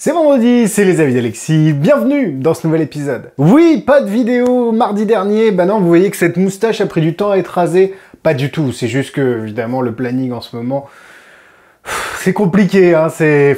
C'est vendredi, c'est les avis d'Alexis, bienvenue dans ce nouvel épisode. Oui, pas de vidéo mardi dernier, bah non, vous voyez que cette moustache a pris du temps à être rasée. Pas du tout, c'est juste que, évidemment, le planning en ce moment, c'est compliqué, hein,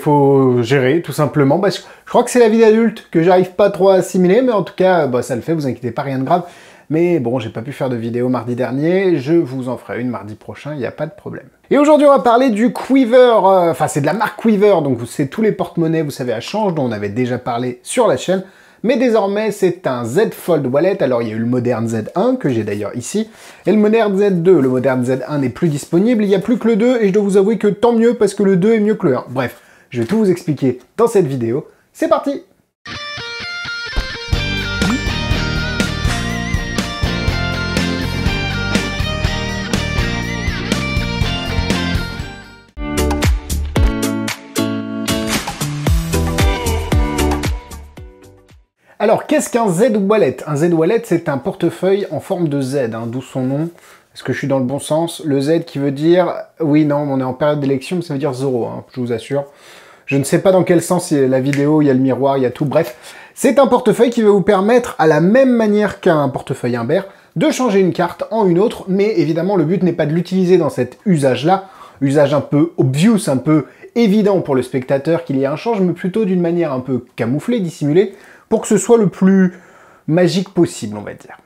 faut gérer, tout simplement. Bah, je crois que c'est la vie d'adulte, que j'arrive pas trop à assimiler, mais en tout cas, bah, ça le fait, vous inquiétez pas, rien de grave. Mais bon, j'ai pas pu faire de vidéo mardi dernier, je vous en ferai une mardi prochain, il n'y a pas de problème. Et aujourd'hui, on va parler du Quiver, enfin c'est de la marque Quiver, donc c'est tous les porte-monnaies, vous savez, à change, dont on avait déjà parlé sur la chaîne, mais désormais c'est un Z Fold Wallet. Alors il y a eu le Modern Z1, que j'ai d'ailleurs ici, et le Modern Z2. Le Modern Z1 n'est plus disponible, il n'y a plus que le 2, et je dois vous avouer que tant mieux, parce que le 2 est mieux que le 1. Bref, je vais tout vous expliquer dans cette vidéo, c'est parti! Alors, qu'est-ce qu'un Z-Wallet? Un Z-Wallet, c'est un portefeuille en forme de Z, hein, d'où son nom. Est-ce que je suis dans le bon sens? Le Z qui veut dire... Oui, non, on est en période d'élection, mais ça veut dire 0, hein, je vous assure. Je ne sais pas dans quel sens il y a la vidéo, il y a le miroir, il y a tout, bref. C'est un portefeuille qui va vous permettre, à la même manière qu'un portefeuille Imbert, de changer une carte en une autre, mais évidemment, le but n'est pas de l'utiliser dans cet usage-là, usage un peu obvious, un peu évident pour le spectateur qu'il y a un change, mais plutôt d'une manière un peu camouflée, dissimulée, pour que ce soit le plus magique possible, on va dire.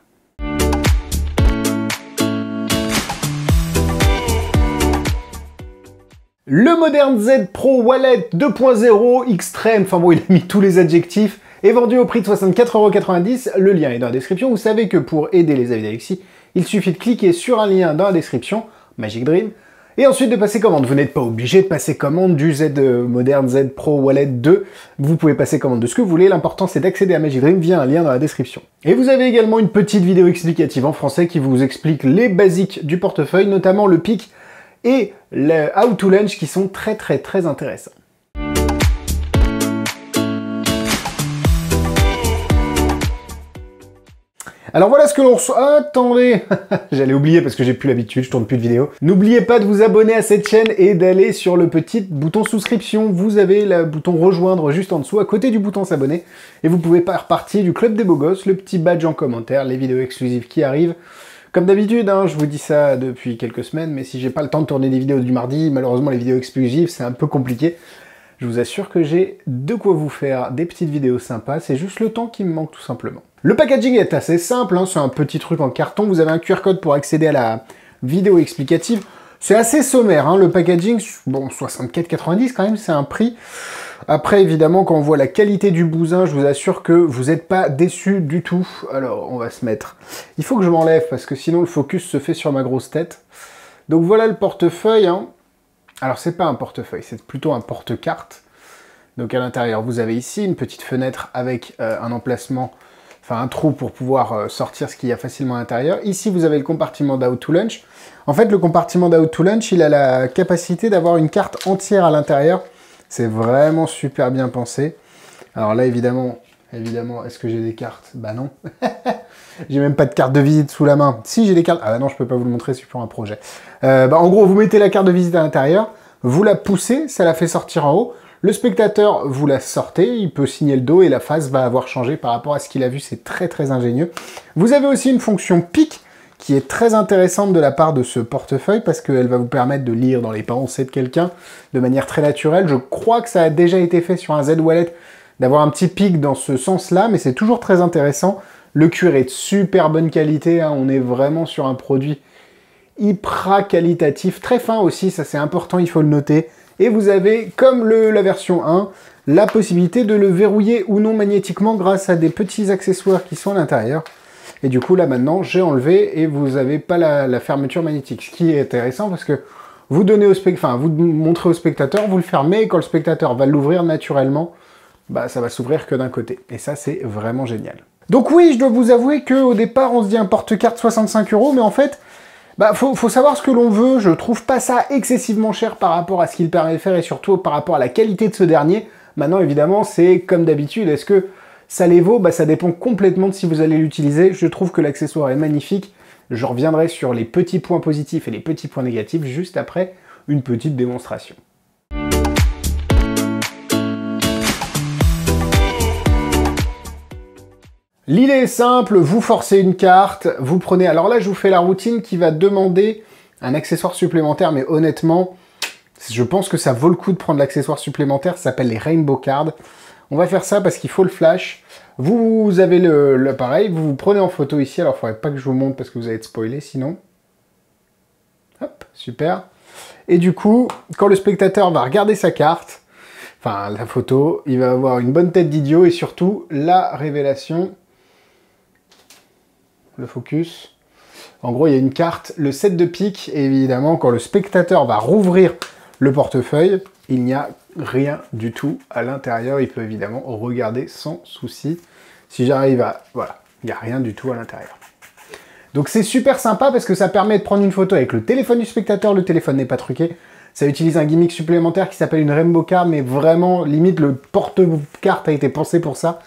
Le Modern Z Pro Wallet 2.0 Extreme, enfin bon, il a mis tous les adjectifs, est vendu au prix de 64,90 €. Le lien est dans la description. Vous savez que pour aider les avis d'Alexis, il suffit de cliquer sur un lien dans la description, Magic Dream, et ensuite de passer commande. Vous n'êtes pas obligé de passer commande du Modern Z Pro Wallet 2. Vous pouvez passer commande de ce que vous voulez. L'important, c'est d'accéder à Magic Dream via un lien dans la description. Et vous avez également une petite vidéo explicative en français qui vous explique les basiques du portefeuille, notamment le pic et le How to Launch qui sont très intéressants. Alors voilà ce que l'on reçoit. Attendez, j'allais oublier parce que j'ai plus l'habitude, je tourne plus de vidéos. N'oubliez pas de vous abonner à cette chaîne et d'aller sur le petit bouton souscription. Vous avez le bouton rejoindre juste en dessous, à côté du bouton s'abonner. Et vous pouvez faire partie du club des beaux gosses, le petit badge en commentaire, les vidéos exclusives qui arrivent. Comme d'habitude, hein, je vous dis ça depuis quelques semaines, mais si j'ai pas le temps de tourner des vidéos du mardi, malheureusement les vidéos exclusives, c'est un peu compliqué. Je vous assure que j'ai de quoi vous faire des petites vidéos sympas, c'est juste le temps qui me manque tout simplement. Le packaging est assez simple, hein, c'est un petit truc en carton, vous avez un QR code pour accéder à la vidéo explicative. C'est assez sommaire, hein, le packaging, bon, 64,90 quand même, c'est un prix. Après, évidemment, quand on voit la qualité du bousin, je vous assure que vous n'êtes pas déçus du tout. Alors, on va se mettre... Il faut que je m'enlève, parce que sinon le focus se fait sur ma grosse tête. Donc voilà le portefeuille, hein. Alors, c'est pas un portefeuille, c'est plutôt un porte-carte. Donc à l'intérieur, vous avez ici une petite fenêtre avec un emplacement, enfin un trou pour pouvoir sortir ce qu'il y a facilement à l'intérieur. Ici, vous avez le compartiment d'How to Launch. En fait, le compartiment d'How to Launch, il a la capacité d'avoir une carte entière à l'intérieur. C'est vraiment super bien pensé. Alors là, évidemment, est-ce que j'ai des cartes? Bah non. J'ai même pas de carte de visite sous la main. Si, j'ai des cartes... Ah bah non, je peux pas vous le montrer, c'est pour un projet. En gros, vous mettez la carte de visite à l'intérieur, vous la poussez, ça la fait sortir en haut. Le spectateur, vous la sortez, il peut signer le dos et la face va avoir changé par rapport à ce qu'il a vu. C'est très ingénieux. Vous avez aussi une fonction pic qui est très intéressante de la part de ce portefeuille parce qu'elle va vous permettre de lire dans les pensées de quelqu'un de manière très naturelle. Je crois que ça a déjà été fait sur un Z-Wallet d'avoir un petit pic dans ce sens-là, mais c'est toujours très intéressant. Le cuir est de super bonne qualité, hein. On est vraiment sur un produit hyper qualitatif, très fin aussi, ça c'est important, il faut le noter. Et vous avez, comme la version 1, la possibilité de le verrouiller ou non magnétiquement grâce à des petits accessoires qui sont à l'intérieur. Et du coup, là maintenant, j'ai enlevé et vous n'avez pas la fermeture magnétique. Ce qui est intéressant parce que vous montrez au spectateur, vous le fermez et quand le spectateur va l'ouvrir naturellement, bah, ça va s'ouvrir que d'un côté. Et ça, c'est vraiment génial. Donc oui, je dois vous avouer qu'au départ, on se dit un porte-carte 65 €, mais en fait, bah, faut savoir ce que l'on veut. Je trouve pas ça excessivement cher par rapport à ce qu'il permet de faire et surtout par rapport à la qualité de ce dernier. Maintenant, évidemment, c'est comme d'habitude. Est-ce que ça les vaut? Bah, ça dépend complètement de si vous allez l'utiliser. Je trouve que l'accessoire est magnifique. Je reviendrai sur les petits points positifs et les petits points négatifs juste après une petite démonstration. L'idée est simple, vous forcez une carte, vous prenez... Alors là, je vous fais la routine qui va demander un accessoire supplémentaire, mais honnêtement, je pense que ça vaut le coup de prendre l'accessoire supplémentaire, ça s'appelle les Rainbow Cards. On va faire ça parce qu'il faut le flash. Vous avez l'appareil, vous vous prenez en photo ici, alors il ne faudrait pas que je vous montre parce que vous allez être spoilé sinon. Hop, super. Et du coup, quand le spectateur va regarder sa carte, enfin la photo, il va avoir une bonne tête d'idiot et surtout la révélation, le focus. En gros, il y a une carte, le 7 de pique, et évidemment, quand le spectateur va rouvrir le portefeuille, il n'y a rien du tout à l'intérieur. Il peut évidemment regarder sans souci. Si j'arrive à... Voilà, il n'y a rien du tout à l'intérieur. Donc c'est super sympa parce que ça permet de prendre une photo avec le téléphone du spectateur. Le téléphone n'est pas truqué. Ça utilise un gimmick supplémentaire qui s'appelle une Rainbow Card, mais vraiment, limite, le porte-carte a été pensé pour ça.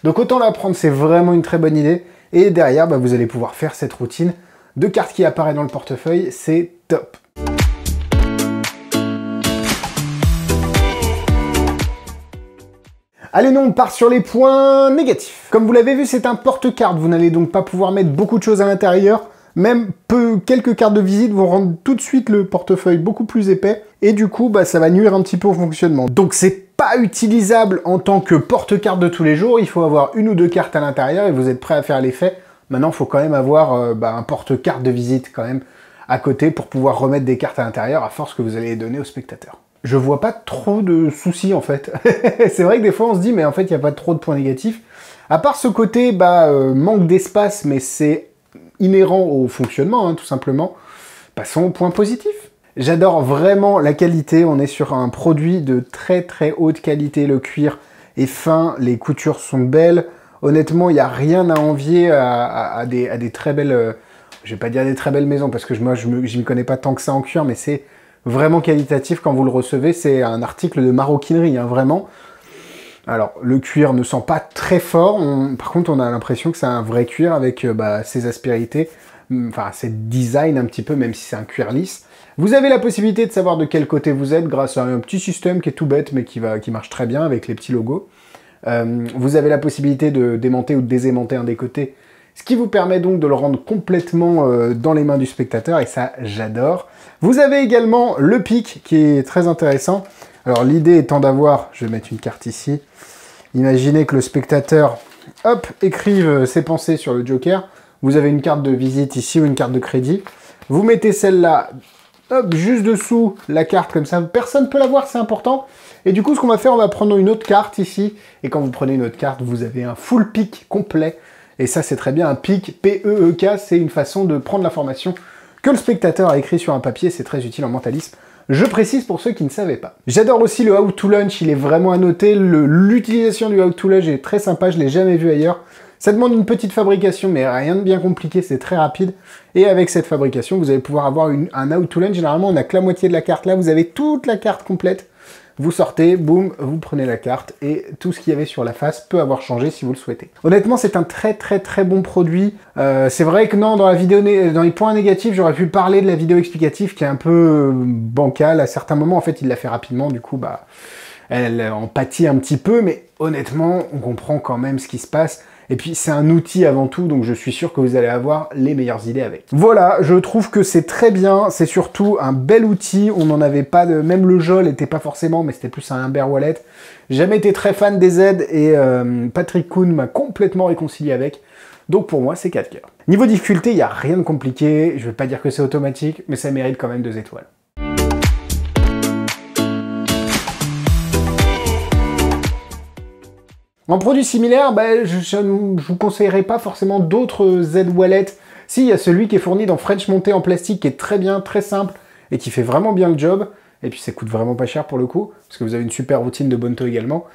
Donc autant la prendre, c'est vraiment une très bonne idée. Et derrière, bah, vous allez pouvoir faire cette routine de cartes qui apparaît dans le portefeuille. C'est top. Allez, non, on part sur les points négatifs. Comme vous l'avez vu, c'est un porte-carte. Vous n'allez donc pas pouvoir mettre beaucoup de choses à l'intérieur. Même quelques cartes de visite vont rendre tout de suite le portefeuille beaucoup plus épais. Et du coup, bah, ça va nuire un petit peu au fonctionnement. Donc, c'est pas utilisable en tant que porte-carte de tous les jours. Il faut avoir une ou deux cartes à l'intérieur et vous êtes prêt à faire l'effet. Maintenant, il faut quand même avoir un porte-carte de visite quand même à côté pour pouvoir remettre des cartes à l'intérieur à force que vous allez les donner au spectateur. Je vois pas trop de soucis en fait. C'est vrai que des fois on se dit mais en fait il n'y a pas trop de points négatifs. À part ce côté manque d'espace, mais c'est inhérent au fonctionnement hein, tout simplement. Passons au point positif. J'adore vraiment la qualité, on est sur un produit de très très haute qualité, le cuir est fin, les coutures sont belles. Honnêtement, il n'y a rien à envier à des très belles... je vais pas dire des très belles maisons parce que moi je m'y connais pas tant que ça en cuir, mais c'est vraiment qualitatif quand vous le recevez. C'est un article de maroquinerie, hein, vraiment. Alors, le cuir ne sent pas très fort. Par contre, on a l'impression que c'est un vrai cuir avec ses aspérités, enfin, ses designs un petit peu, même si c'est un cuir lisse. Vous avez la possibilité de savoir de quel côté vous êtes grâce à un petit système qui est tout bête, mais qui marche très bien avec les petits logos. Vous avez la possibilité de démonter ou de désaimanter un des côtés, ce qui vous permet donc de le rendre complètement dans les mains du spectateur, et ça, j'adore. Vous avez également le pic, qui est très intéressant. Alors, l'idée étant d'avoir, je vais mettre une carte ici, imaginez que le spectateur, hop, écrive ses pensées sur le joker. Vous avez une carte de visite ici ou une carte de crédit. Vous mettez celle-là, hop, juste dessous la carte, comme ça, personne ne peut la voir, c'est important. Et du coup, ce qu'on va faire, on va prendre une autre carte ici, et quand vous prenez une autre carte, vous avez un full pic complet. Et ça, c'est très bien, un pic, P-E-E-K, c'est une façon de prendre l'information que le spectateur a écrit sur un papier, c'est très utile en mentalisme. Je précise pour ceux qui ne savaient pas. J'adore aussi le How to Lunch, il est vraiment à noter. L'utilisation du How to Lunch est très sympa, je ne l'ai jamais vu ailleurs. Ça demande une petite fabrication, mais rien de bien compliqué, c'est très rapide. Et avec cette fabrication, vous allez pouvoir avoir un How to Lunch. Généralement, on n'a que la moitié de la carte là, vous avez toute la carte complète. Vous sortez, boum, vous prenez la carte et tout ce qu'il y avait sur la face peut avoir changé si vous le souhaitez. Honnêtement, c'est un très très très bon produit. C'est vrai que non, dans la vidéo, dans les points négatifs, j'aurais pu parler de la vidéo explicative qui est un peu bancale. À certains moments, en fait, il l'a fait rapidement, du coup, elle en pâtit un petit peu, mais honnêtement, on comprend quand même ce qui se passe. Et puis, c'est un outil avant tout, donc je suis sûr que vous allez avoir les meilleures idées avec. Voilà, je trouve que c'est très bien. C'est surtout un bel outil. On n'en avait pas de... Même le Jol n'était pas forcément, mais c'était plus un Humber Wallet. J'ai jamais été très fan des aides et Patrick Kuhn m'a complètement réconcilié avec. Donc pour moi, c'est 4 cœurs. Niveau difficulté, il n'y a rien de compliqué. Je ne vais pas dire que c'est automatique, mais ça mérite quand même 2 étoiles. En produit similaire, je ne vous conseillerais pas forcément d'autres Z-Wallet. Si, il y a celui qui est fourni dans French Monté en plastique, qui est très bien, très simple, et qui fait vraiment bien le job. Et puis ça coûte vraiment pas cher pour le coup, parce que vous avez une super routine de Bonto également.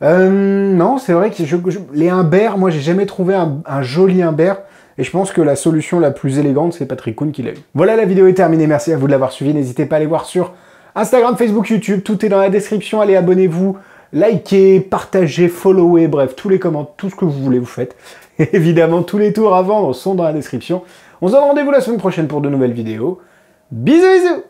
Non, c'est vrai que les Humber, moi j'ai jamais trouvé un joli Humber, et je pense que la solution la plus élégante, c'est Patrick Kuhn qui l'a eu. Voilà, la vidéo est terminée, merci à vous de l'avoir suivi. N'hésitez pas à aller voir sur Instagram, Facebook, YouTube, tout est dans la description, allez, abonnez-vous. Likez, partagez, followez, bref, tous les commentaires, tout ce que vous voulez, vous faites. Et évidemment, tous les tours à vendre sont dans la description. On se donne rendez-vous la semaine prochaine pour de nouvelles vidéos. Bisous, bisous!